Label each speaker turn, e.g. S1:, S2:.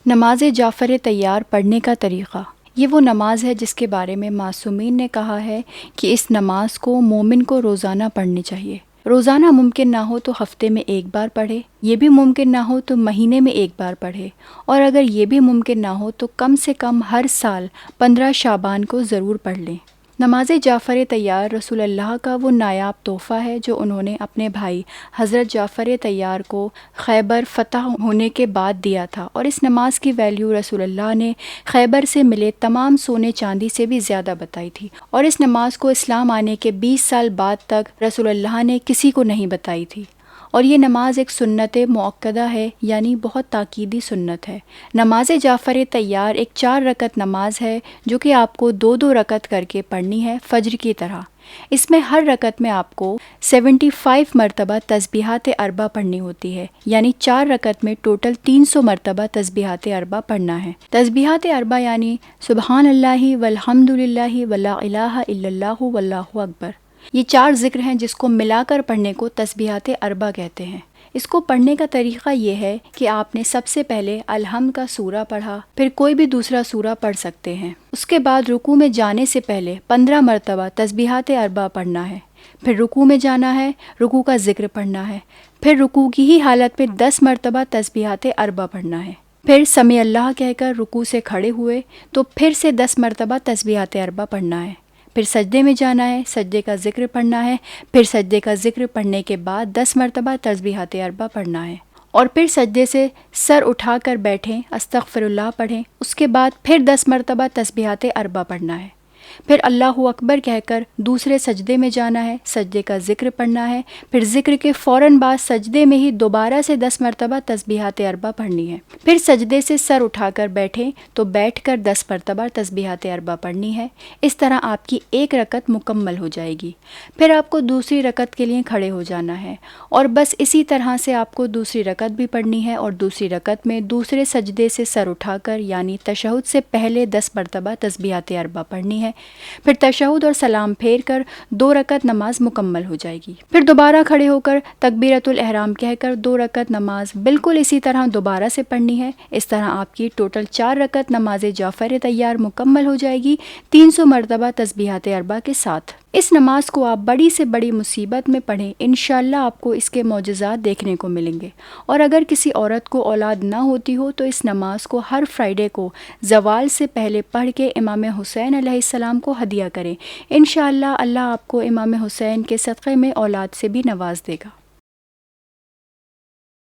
S1: نماز جعفر طیار پڑھنے کا طریقہ۔ یہ وہ نماز ہے جس کے بارے میں معصومین نے کہا ہے کہ اس نماز کو مومن کو روزانہ پڑھنی چاہیے۔ روزانہ ممکن نہ ہو تو ہفتے میں ایک بار پڑھے، یہ بھی ممکن نہ ہو تو مہینے میں ایک بار پڑھے، اور اگر یہ بھی ممکن نہ ہو تو کم سے کم ہر سال 15 شعبان کو ضرور پڑھ لیں۔ نماز جعفر طیار رسول اللہ کا وہ نایاب تحفہ ہے جو انہوں نے اپنے بھائی حضرت جعفر طیار کو خیبر فتح ہونے کے بعد دیا تھا، اور اس نماز کی ویلیو رسول اللہ نے خیبر سے ملے تمام سونے چاندی سے بھی زیادہ بتائی تھی، اور اس نماز کو اسلام آنے کے 20 سال بعد تک رسول اللہ نے کسی کو نہیں بتائی تھی۔ اور یہ نماز ایک سنت مؤکدہ ہے، یعنی بہت تاکیدی سنت ہے۔ نماز جعفر طیار ایک 4 رکعت نماز ہے جو کہ آپ کو 2 رکعت کر کے پڑھنی ہے، فجر کی طرح۔ اس میں ہر رکعت میں آپ کو 75 مرتبہ تسبیحات اربع پڑھنی ہوتی ہے، یعنی 4 رکعت میں ٹوٹل 300 مرتبہ تسبیحات اربع پڑھنا ہے۔ تسبیحات اربع یعنی سبحان اللہ والحمد للہ ولا الہ الا اللہ واللہ اکبر۔ یہ 4 ذکر ہیں جس کو ملا کر پڑھنے کو تسبیحات اربع کہتے ہیں۔ اس کو پڑھنے کا طریقہ یہ ہے کہ آپ نے سب سے پہلے الحمد کا سورہ پڑھا، پھر کوئی بھی دوسرا سورہ پڑھ سکتے ہیں۔ اس کے بعد رکوع میں جانے سے پہلے 15 مرتبہ تسبیحات اربع پڑھنا ہے، پھر رکوع میں جانا ہے، رکوع کا ذکر پڑھنا ہے، پھر رکوع کی ہی حالت میں 10 مرتبہ تسبیحات اربع پڑھنا ہے، پھر سمیع اللہ کہہ کر رکوع سے کھڑے ہوئے تو پھر سے 10 مرتبہ تسبیحات اربع پڑھنا ہے، پھر سجدے میں جانا ہے، سجدے کا ذکر پڑھنا ہے، پھر سجدے کا ذکر پڑھنے کے بعد 10 مرتبہ تسبیحات اربع پڑھنا ہے، اور پھر سجدے سے سر اٹھا کر بیٹھیں، استغفر اللہ پڑھیں، اس کے بعد پھر 10 مرتبہ تسبیحات اربع پڑھنا ہے، پھر اللہ اکبر کہہ کر دوسرے سجدے میں جانا ہے، سجدے کا ذکر پڑھنا ہے، پھر ذکر کے فوراً بعد سجدے میں ہی دوبارہ سے 10 مرتبہ تسبیحات اربع پڑھنی ہے، پھر سجدے سے سر اٹھا کر بیٹھیں تو بیٹھ کر 10 مرتبہ تسبیحات اربع پڑھنی ہے۔ اس طرح آپ کی ایک رکعت مکمل ہو جائے گی۔ پھر آپ کو دوسری رکعت کے لیے کھڑے ہو جانا ہے، اور بس اسی طرح سے آپ کو دوسری رکعت بھی پڑھنی ہے، اور دوسری رکعت میں دوسرے سجدے سے سر اٹھا کر یعنی تشہد سے پہلے 10 مرتبہ تسبیحات اربع پڑھنی ہے، پھر تشہد اور سلام پھیر کر 2 رکعت نماز مکمل ہو جائے گی۔ پھر دوبارہ کھڑے ہو کر تکبیرۃ الاحرام کہہ کر 2 رکعت نماز بالکل اسی طرح دوبارہ سے پڑھنی ہے۔ اس طرح آپ کی ٹوٹل 4 رکعت نماز جعفر طیار مکمل ہو جائے گی 300 مرتبہ تسبیحات اربع کے ساتھ۔ اس نماز کو آپ بڑی سے بڑی مصیبت میں پڑھیں، انشاءاللہ آپ کو اس کے معجزات دیکھنے کو ملیں گے۔ اور اگر کسی عورت کو اولاد نہ ہوتی ہو تو اس نماز کو ہر فرائیڈے کو زوال سے پہلے پڑھ کے امام حسین علیہ السلام کو ہدیہ کریں، انشاءاللہ اللہ آپ کو امام حسین کے صدقے میں اولاد سے بھی نواز دے گا۔